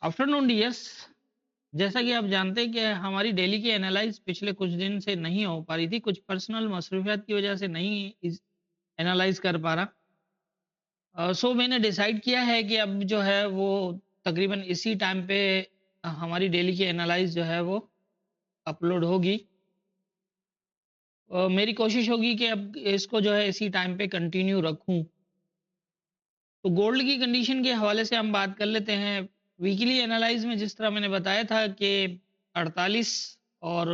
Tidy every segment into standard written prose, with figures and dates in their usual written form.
Afternoon dears. जैसा कि आप जानते हैं कि हमारी डेली की एनालाइज पिछले कुछ दिन से नहीं हो पा रही थी, कुछ पर्सनल मसरूफियात की वजह से नहीं एनालाइज कर पा रहा। सो मैंने डिसाइड किया है कि अब जो है वो तकरीबन इसी टाइम पे हमारी डेली की एनालाइज जो है वो अपलोड होगी। मेरी कोशिश होगी कि अब इसको जो है इसी टाइम पे कंटिन्यू रखूं। तो गोल्ड की कंडीशन के हवाले से हम बात कर लेते हैं। वीकली एनालाइज में जिस तरह मैंने बताया था कि 48 और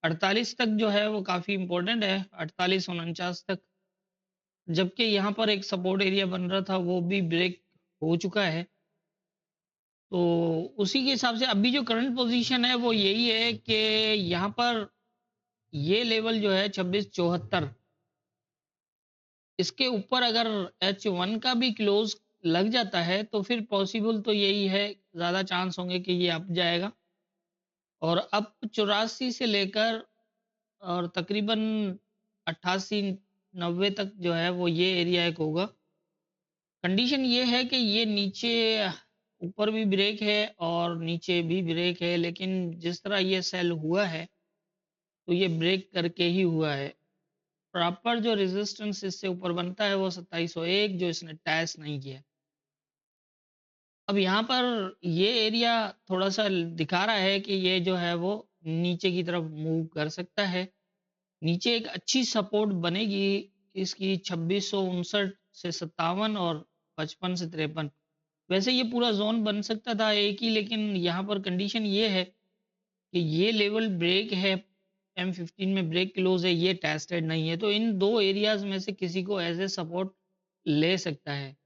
48 तक जो है वो काफ़ी इम्पोर्टेंट है, 48-49 तक। जबकि यहाँ पर एक सपोर्ट एरिया बन रहा था, वो भी ब्रेक हो चुका है। तो उसी के हिसाब से अभी जो करंट पोजीशन है वो यही है कि यहाँ पर ये लेवल जो है 2674, इसके ऊपर अगर H1 का भी क्लोज लग जाता है तो फिर पॉसिबल तो यही है, ज़्यादा चांस होंगे कि ये अप जाएगा। और अप 84 से लेकर और तकरीबन 88-90 तक जो है वो ये एरिया एक होगा। कंडीशन ये है कि ये नीचे ऊपर भी ब्रेक है और नीचे भी ब्रेक है, लेकिन जिस तरह ये सेल हुआ है तो ये ब्रेक करके ही हुआ है। प्रॉपर जो रेजिस्टेंस इससे ऊपर बनता है वो 2701, जो इसने टैच नहीं किया। अब यहाँ पर ये एरिया थोड़ा सा दिखा रहा है कि ये जो है वो नीचे की तरफ मूव कर सकता है। नीचे एक अच्छी सपोर्ट बनेगी इसकी 2659 से 57 और 55 से 53। वैसे ये पूरा जोन बन सकता था एक ही, लेकिन यहाँ पर कंडीशन ये है कि ये लेवल ब्रेक है, M15 में ब्रेक क्लोज है, ये टेस्टेड नहीं है। तो इन दो एरियाज में से किसी को एज ए सपोर्ट ले सकता है।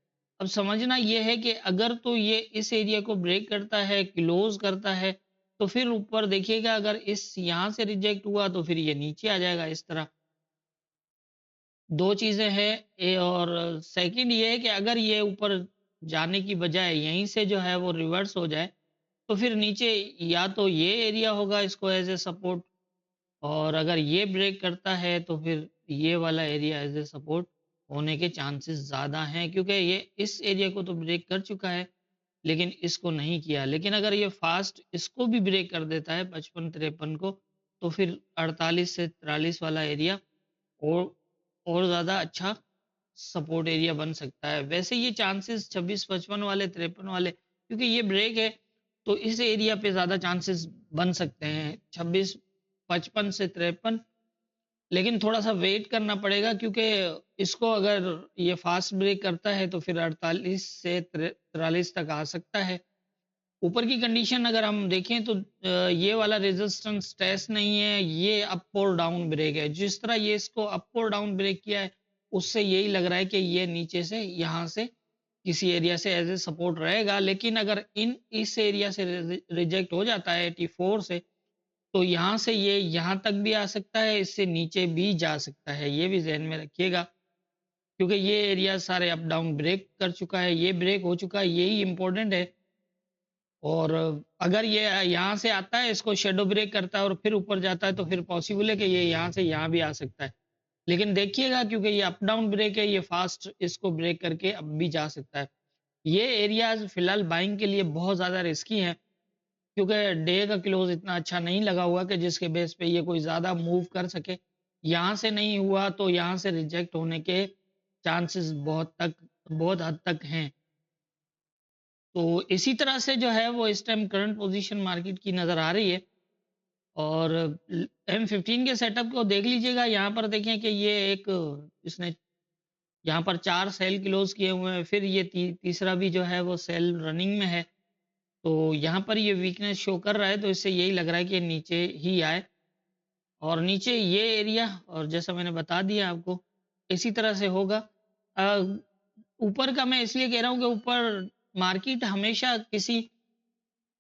अब समझना ये है कि अगर तो ये इस एरिया को ब्रेक करता है, क्लोज करता है, तो फिर ऊपर देखिएगा, अगर इस यहाँ से रिजेक्ट हुआ तो फिर ये नीचे आ जाएगा इस तरह। दो चीजें हैं और सेकंड ये है कि अगर ये ऊपर जाने की बजाय यहीं से जो है वो रिवर्स हो जाए तो फिर नीचे या तो ये एरिया होगा इसको एज ए सपोर्ट, और अगर ये ब्रेक करता है तो फिर ये वाला एरिया एज ए सपोर्ट होने के चांसेस ज़्यादा हैं, क्योंकि ये इस एरिया को तो ब्रेक कर चुका है लेकिन इसको नहीं किया। लेकिन अगर ये फास्ट इसको भी ब्रेक कर देता है 55-53 को, तो फिर 48 से 43 वाला एरिया और ज़्यादा अच्छा सपोर्ट एरिया बन सकता है। वैसे ये चांसेस 26-55 वाले, 53 वाले, क्योंकि ये ब्रेक है तो इस एरिया पे ज़्यादा चांसेस बन सकते हैं 26-55 से 53। लेकिन थोड़ा सा वेट करना पड़ेगा, क्योंकि इसको अगर ये फास्ट ब्रेक करता है तो फिर 48 से 43 तक आ सकता है। ऊपर की कंडीशन अगर हम देखें तो ये वाला रेजिस्टेंस टेस्ट नहीं है, ये अप और डाउन ब्रेक है। जिस तरह ये इसको अप और डाउन ब्रेक किया है उससे यही लग रहा है कि ये नीचे से यहाँ से किसी एरिया से एज ए सपोर्ट रहेगा। लेकिन अगर इस एरिया से रिजेक्ट हो जाता है 84 से, तो यहाँ से ये यहाँ तक भी आ सकता है, इससे नीचे भी जा सकता है। ये भी ध्यान में रखिएगा, क्योंकि ये एरिया सारे अप डाउन ब्रेक कर चुका है, ये ब्रेक हो चुका है, यही इंपॉर्टेंट है। और अगर ये यहाँ से आता है, इसको शेडो ब्रेक करता है और फिर ऊपर जाता है, तो फिर पॉसिबल है कि ये यहाँ से यहाँ भी आ सकता है। लेकिन देखिएगा, क्योंकि ये अप डाउन ब्रेक है, ये फास्ट इसको ब्रेक करके अब भी जा सकता है। ये एरियाज फिलहाल बाइंग के लिए बहुत ज़्यादा रिस्की हैं, क्योंकि डे का क्लोज इतना अच्छा नहीं लगा हुआ कि जिसके बेस पे ये कोई ज़्यादा मूव कर सके। यहाँ से नहीं हुआ तो यहाँ से रिजेक्ट होने के चांसेस बहुत हद तक हैं। तो इसी तरह से जो है वो इस टाइम करंट पोजीशन मार्केट की नज़र आ रही है। और M15 के सेटअप को देख लीजिएगा, यहाँ पर देखें कि ये एक इसने यहाँ पर 4 सेल क्लोज किए हुए हैं, फिर ये तीसरा भी जो है वो सेल रनिंग में है। तो यहाँ पर ये वीकनेस शो कर रहा है, तो इससे यही लग रहा है कि नीचे ही आए और नीचे ये एरिया, और जैसा मैंने बता दिया आपको इसी तरह से होगा। अ, ऊपर का मैं इसलिए कह रहा हूँ कि ऊपर मार्केट हमेशा किसी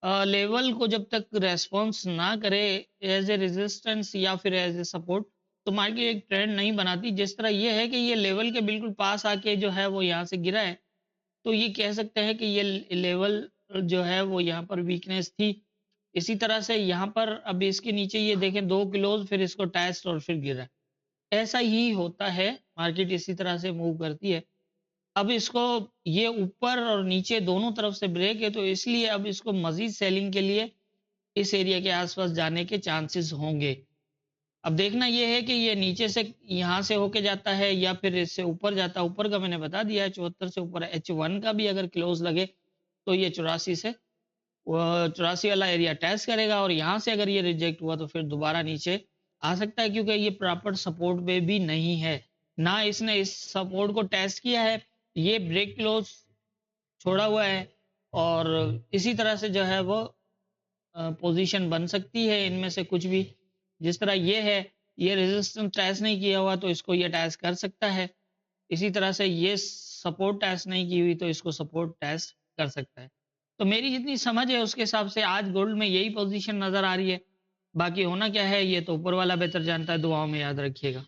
लेवल को जब तक रेस्पॉन्स ना करे एज ए रेजिस्टेंस या फिर एज ए सपोर्ट, तो मार्केट एक ट्रेंड नहीं बनाती। जिस तरह ये है कि ये लेवल के बिल्कुल पास आके जो है वो यहाँ से गिरा है, तो ये कह सकते हैं कि ये लेवल जो है वो यहाँ पर वीकनेस थी। इसी तरह से यहाँ पर अब इसके नीचे ये देखें 2 क्लोज, फिर इसको टेस्ट और फिर गिरा। ऐसा ही होता है, मार्केट इसी तरह से मूव करती है। अब इसको ये ऊपर और नीचे दोनों तरफ से ब्रेक है, तो इसलिए अब इसको मजीद सेलिंग के लिए इस एरिया के आसपास जाने के चांसेस होंगे। अब देखना ये है कि ये नीचे से यहाँ से होके जाता है या फिर इससे ऊपर जाता है। ऊपर का मैंने बता दिया है, 74 से ऊपर H1 का भी अगर क्लोज लगे तो ये 84 से 84 वाला एरिया टेस्ट करेगा, और यहाँ से अगर ये रिजेक्ट हुआ तो फिर दोबारा नीचे आ सकता है, क्योंकि ये प्रॉपर सपोर्ट पे भी नहीं है ना, इसने इस सपोर्ट को टेस्ट किया है। ये ब्रेक क्लोज छोड़ा हुआ है, और इसी तरह से जो है वो पोजीशन बन सकती है इनमें से कुछ भी। जिस तरह ये है, ये रेजिस्टेंस टेस्ट नहीं किया हुआ तो इसको ये टेस्ट कर सकता है। इसी तरह से ये सपोर्ट टेस्ट नहीं की हुई तो इसको सपोर्ट टेस्ट कर सकता है। तो मेरी जितनी समझ है उसके हिसाब से आज गोल्ड में यही पोजीशन नजर आ रही है। बाकी होना क्या है ये तो ऊपर वाला बेहतर जानता है। दुआओं में याद रखिएगा।